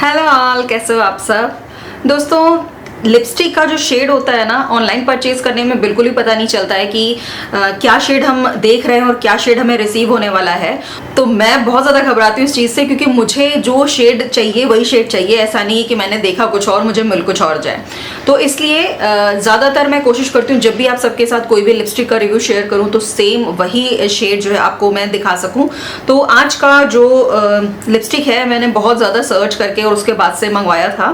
Hello all, कैसे हो आप सब दोस्तों। लिपस्टिक का जो शेड होता है ना, ऑनलाइन परचेज करने में बिल्कुल ही पता नहीं चलता है कि क्या शेड हम देख रहे हैं और क्या शेड हमें रिसीव होने वाला है। तो मैं बहुत ज़्यादा घबराती हूँ इस चीज़ से, क्योंकि मुझे जो शेड चाहिए वही शेड चाहिए। ऐसा नहीं है कि मैंने देखा कुछ और मुझे मिल कुछ और जाए। तो इसलिए ज़्यादातर मैं कोशिश करती हूँ जब भी आप सबके साथ कोई भी लिपस्टिक का रिव्यू शेयर करूँ तो सेम वही शेड जो है आपको मैं दिखा सकूँ। तो आज का जो लिपस्टिक है मैंने बहुत ज़्यादा सर्च करके और उसके बाद से मंगवाया था।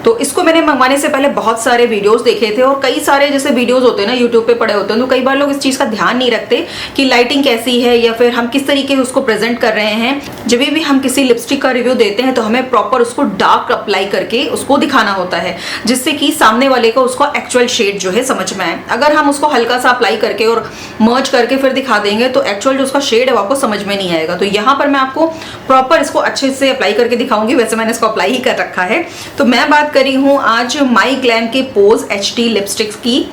तो इसको मैंने मंगवाने से पहले बहुत सारे वीडियोस देखे थे, और कई सारे जैसे वीडियोस होते हैं ना यूट्यूब पे पड़े होते हैं, तो कई बार लोग इस चीज़ का ध्यान नहीं रखते कि लाइटिंग कैसी है या फिर हम किस तरीके से उसको प्रेजेंट कर रहे हैं। जब भी हम किसी लिपस्टिक का रिव्यू देते हैं तो हमें प्रॉपर उसको डार्क अप्लाई करके उसको दिखाना होता है, जिससे कि सामने वाले को उसका एक्चुअल शेड जो है समझ में आए। अगर हम उसको हल्का सा अप्लाई करके और मर्ज करके फिर दिखा देंगे तो एक्चुअल जो उसका शेड है वो आपको समझ में नहीं आएगा। तो यहाँ पर मैं आपको प्रॉपर इसको अच्छे से अप्लाई करके दिखाऊंगी। वैसे मैंने इसको अप्लाई ही कर रखा है। तो मैं बात करी हूँ आज माई ग्लैम के पोज HD लिपस्टिक्स की।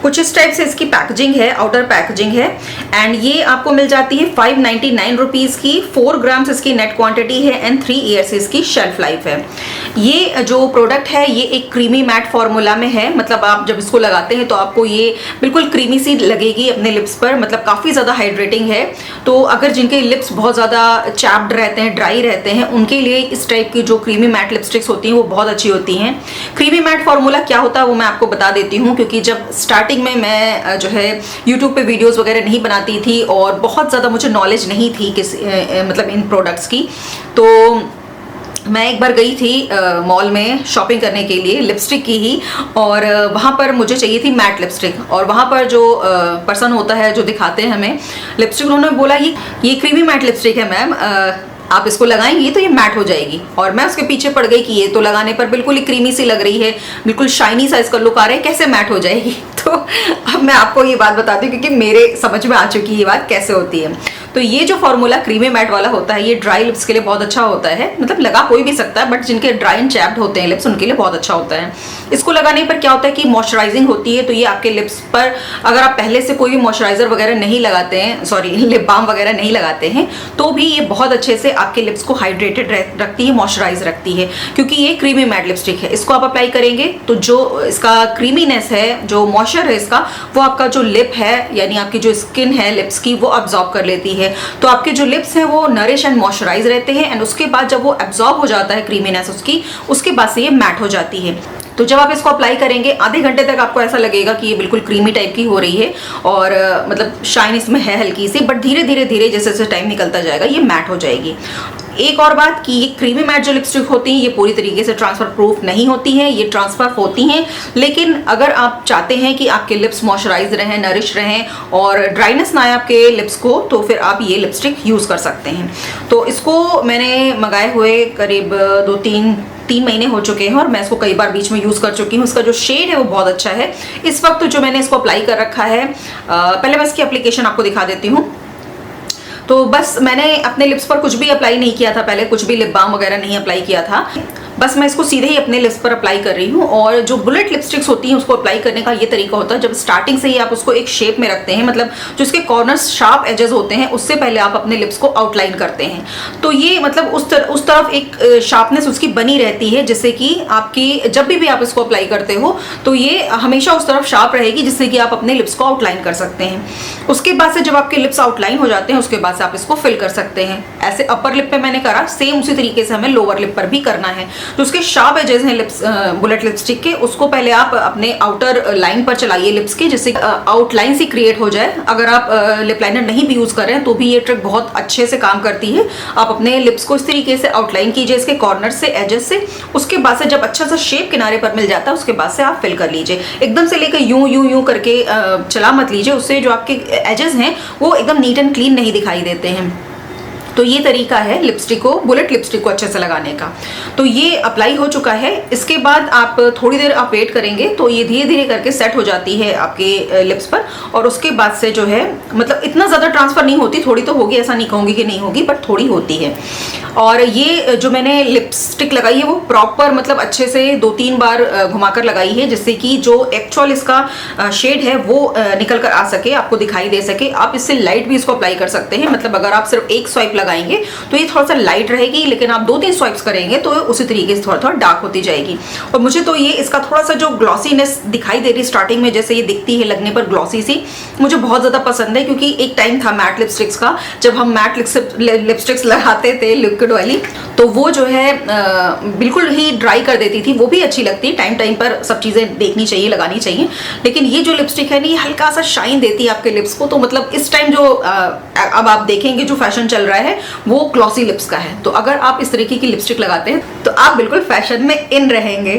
कुछ इस टाइप से इसकी पैकेजिंग है, आउटर पैकेजिंग है, एंड ये आपको मिल जाती है 599 रुपीज़ की। 4 ग्राम्स इसकी नेट क्वांटिटी है एंड 3 ईयर्स इसकी शेल्फ लाइफ है। ये जो प्रोडक्ट है ये एक क्रीमी मैट फॉर्मूला में है, मतलब आप जब इसको लगाते हैं तो आपको ये बिल्कुल क्रीमी सी लगेगी अपने लिप्स पर, मतलब काफ़ी ज़्यादा हाइड्रेटिंग है। तो अगर जिनके लिप्स बहुत ज़्यादा चैप्ड रहते हैं, ड्राई रहते हैं, उनके लिए इस टाइप की जो क्रीमी मैट लिपस्टिक्स होती हैं वो बहुत अच्छी होती हैं। क्रीमी मैट फॉर्मूला क्या होता है वो मैं आपको बता देती हूँ, क्योंकि जब स्टार्टिंग में मैं जो है YouTube पे वीडियोस वगैरह नहीं बनाती थी और बहुत ज़्यादा मुझे नॉलेज नहीं थी मतलब इन प्रोडक्ट्स की। तो मैं एक बार गई थी मॉल में शॉपिंग करने के लिए लिपस्टिक की ही, और वहाँ पर मुझे चाहिए थी मैट लिपस्टिक। और वहाँ पर जो पर्सन होता है जो दिखाते हैं हमें लिपस्टिक, उन्होंने बोला ये क्रीमी मैट लिपस्टिक है मैम, आप इसको लगाएंगी तो ये मैट हो जाएगी। और मैं उसके पीछे पड़ गई कि ये तो लगाने पर बिल्कुल ही क्रीमी सी लग रही है, बिल्कुल शाइनी सा इसका लुक आ रहा है, कैसे मैट हो जाएगी। तो अब मैं आपको ये बात बताती हूँ क्योंकि मेरे समझ में आ चुकी है ये बात कैसे होती है। तो ये जो फॉर्मूला क्रीमी मैट वाला होता है ये ड्राई लिप्स के लिए बहुत अच्छा होता है, मतलब लगा कोई भी सकता है, बट जिनके ड्राई एंड चैप्ड होते हैं लिप्स उनके लिए बहुत अच्छा होता है। इसको लगाने पर क्या होता है कि मॉइस्चराइजिंग होती है। तो ये आपके लिप्स पर अगर आप पहले से कोई भी मॉइस्चराइजर वगैरह नहीं लगाते हैं, सॉरी लिप बाम वगैरह नहीं लगाते हैं, तो भी ये बहुत अच्छे से आपके लिप्स को हाइड्रेटेड रखती है, मॉइस्चराइज रखती है, क्योंकि ये क्रीमी मैट लिपस्टिक है। इसको आप अप्लाई करेंगे तो जो इसका क्रीमीनेस है, जो मॉइस्चर है इसका, वो आपका जो लिप है यानी आपकी जो स्किन है लिप्स की वो अब्जॉर्ब कर लेती है। तो आपके जो लिप्स हैं वो नरिश एंड मॉइस्चराइज रहते हैं, एंड उसके बाद जब वो एब्जॉर्ब हो जाता है क्रीमीनेस उसकी, उसके बाद से ये मैट हो जाती है। तो जब आप इसको अप्लाई करेंगे आधे घंटे तक आपको ऐसा लगेगा कि ये बिल्कुल क्रीमी टाइप की हो रही है, और मतलब शाइन इसमें है हल्की सी, बट धीरे धीरे धीरे जैसे जैसे टाइम निकलता जाएगा ये मैट हो जाएगी। एक और बात कि ये क्रीमी मैट जो लिपस्टिक होती हैं ये पूरी तरीके से ट्रांसफर प्रूफ नहीं होती हैं, ये ट्रांसफर होती हैं, लेकिन अगर आप चाहते हैं कि आपके लिप्स मॉइस्चराइज रहें, नरिश रहें और ड्राइनेस ना आए आपके लिप्स को, तो फिर आप ये लिपस्टिक यूज़ कर सकते हैं। तो इसको मैंने मंगाए हुए करीब 2-3 महीने हो चुके हैं और मैं इसको कई बार बीच में यूज़ कर चुकी हूँ। इसका जो शेड है वो बहुत अच्छा है। इस वक्त जो मैंने इसको अप्लाई कर रखा है, पहले मैं इसकी एप्लीकेशन आपको दिखा देती हूँ। तो बस मैंने अपने लिप्स पर कुछ भी अप्लाई नहीं किया था, पहले कुछ भी लिप बाम वगैरह नहीं अप्लाई किया था, बस मैं इसको सीधे ही अपने लिप्स पर अप्लाई कर रही हूँ। और जो बुलेट लिपस्टिक्स होती हैं उसको अप्लाई करने का ये तरीका होता है, जब स्टार्टिंग से ही आप उसको एक शेप में रखते हैं, मतलब जो इसके कॉर्नर्स शार्प एजेस होते हैं उससे पहले आप अपने लिप्स को आउटलाइन करते हैं। तो ये मतलब उस तरफ एक शार्पनेस उसकी बनी रहती है, जिससे कि आपकी जब भी आप इसको अप्लाई करते हो तो ये हमेशा उस तरफ शार्प रहेगी, जिससे कि आप अपने लिप्स को आउटलाइन कर सकते हैं। उसके बाद से जब आपके लिप्स आउटलाइन हो जाते हैं उसके बाद से आप इसको फिल कर सकते हैं। ऐसे अपर लिप पे मैंने करा, सेम उसी तरीके से हमें लोअर लिप पर भी करना है। तो उसके शार्प एजेस हैं लिप्स बुलेट लिपस्टिक के, उसको पहले आप अपने आउटर लाइन पर चलाइए लिप्स के, जिससे आउटलाइन सी क्रिएट हो जाए। अगर आप लिप लाइनर नहीं भी यूज कर रहे हैं तो भी ये ट्रिक बहुत अच्छे से काम करती है। आप अपने लिप्स को इस तरीके से आउटलाइन कीजिए इसके कॉर्नर से, एजेस से। उसके बाद से जब अच्छा सा शेप किनारे पर मिल जाता है उसके बाद से आप फिल कर लीजिए। एकदम से लेकर यूं यूं यूं करके चला मत लीजिए, उससे जो आपके एजेस हैं वो एकदम नीट एंड क्लीन नहीं दिखाई देते हैं। तो ये तरीका है लिपस्टिक को, बुलेट लिपस्टिक को अच्छे से लगाने का। तो ये अप्लाई हो चुका है। इसके बाद आप थोड़ी देर आप वेट करेंगे तो ये धीरे धीरे करके सेट हो जाती है आपके लिप्स पर, और उसके बाद से जो है मतलब इतना ज़्यादा ट्रांसफर नहीं होती, थोड़ी तो होगी, ऐसा नहीं कहूँगी कि नहीं होगी, बट थोड़ी होती है। और ये जो मैंने लिपस्टिक लगाई है वो प्रॉपर मतलब अच्छे से 2-3 बार घुमाकर लगाई है, जिससे कि जो एक्चुअल इसका शेड है वो निकल कर आ सके, आपको दिखाई दे सके। आप इससे लाइट भी इसको अप्लाई कर सकते हैं, मतलब अगर आप सिर्फ एक स्वाइप लगाएंगे तो ये थोड़ा सा लाइट रहेगी, लेकिन आप 2-3 स्वाइप्स करेंगे तो उसी तरीके से थोड़ा थोड़ा डार्क होती जाएगी। और मुझे तो ये इसका थोड़ा सा जो ग्लॉसीनेस दिखाई दे रही स्टार्टिंग में, जैसे ये दिखती है लगने पर ग्लॉसी सी, मुझे बहुत ज़्यादा पसंद है। क्योंकि एक टाइम था मैट लिपस्टिक्स का, जब हम मैट लिपस्टिक्स लगाते थे लिक्विड वाली, तो वो जो है बिल्कुल ही ड्राई कर देती थी। वो भी अच्छी लगती है, टाइम टाइम पर सब चीज़ें देखनी चाहिए, लगानी चाहिए। लेकिन ये जो लिपस्टिक है ना, ये हल्का सा शाइन देती है आपके लिप्स को। तो मतलब इस टाइम जो अब आप देखेंगे जो फैशन चल रहा है वो ग्लॉसी लिप्स का है। तो अगर आप इस तरीके की लिपस्टिक लगाते हैं तो आप बिल्कुल फैशन में इन रहेंगे।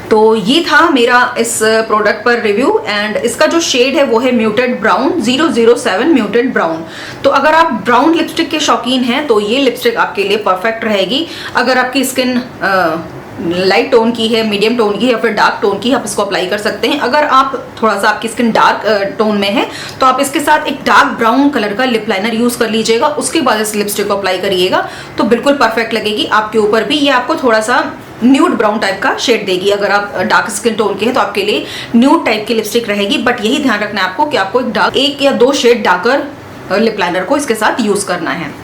तो ये था मेरा इस प्रोडक्ट पर रिव्यू, एंड इसका जो शेड है वो है म्यूटेड ब्राउन 007 म्यूटेड ब्राउन। तो अगर आप ब्राउन लिपस्टिक के शौकीन हैं तो ये लिपस्टिक आपके लिए परफेक्ट रहेगी। अगर आपकी स्किन लाइट टोन की है, मीडियम टोन की है या फिर डार्क टोन की, आप इसको अप्लाई कर सकते हैं। अगर आप थोड़ा सा आपकी स्किन डार्क टोन में है तो आप इसके साथ एक डार्क ब्राउन कलर का लिप लाइनर यूज कर लीजिएगा, उसके बाद इस लिपस्टिक को अप्लाई करिएगा तो बिल्कुल परफेक्ट लगेगी आपके ऊपर भी। ये आपको थोड़ा सा न्यूड ब्राउन टाइप का शेड देगी। अगर आप डार्क स्किन टोन के हैं तो आपके लिए न्यूड टाइप की लिपस्टिक रहेगी। बट यही ध्यान रखना है आपको कि आपको एक या 2 शेड डार्कर लिप लाइनर को इसके साथ यूज करना है।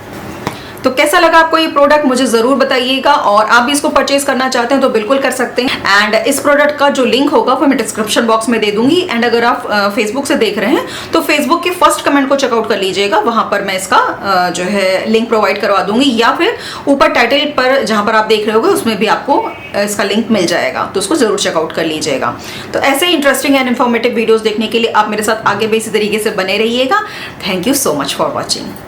तो कैसा लगा आपको ये प्रोडक्ट मुझे जरूर बताइएगा, और आप भी इसको परचेज करना चाहते हैं तो बिल्कुल कर सकते हैं। एंड इस प्रोडक्ट का जो लिंक होगा वो मैं डिस्क्रिप्शन बॉक्स में दे दूंगी। एंड अगर आप फेसबुक से देख रहे हैं तो फेसबुक के फर्स्ट कमेंट को चेकआउट कर लीजिएगा, वहां पर मैं इसका जो है लिंक प्रोवाइड करवा दूंगी, या फिर ऊपर टाइटल पर जहां पर आप देख रहे होंगे उसमें भी आपको इसका लिंक मिल जाएगा, तो उसको जरूर चेकआउट कर लीजिएगा। तो ऐसे ही इंटरेस्टिंग एंड इन्फॉर्मेटिव वीडियोस देखने के लिए आप मेरे साथ आगे भी इसी तरीके से बने रहिएगा। Thank you so much for watching.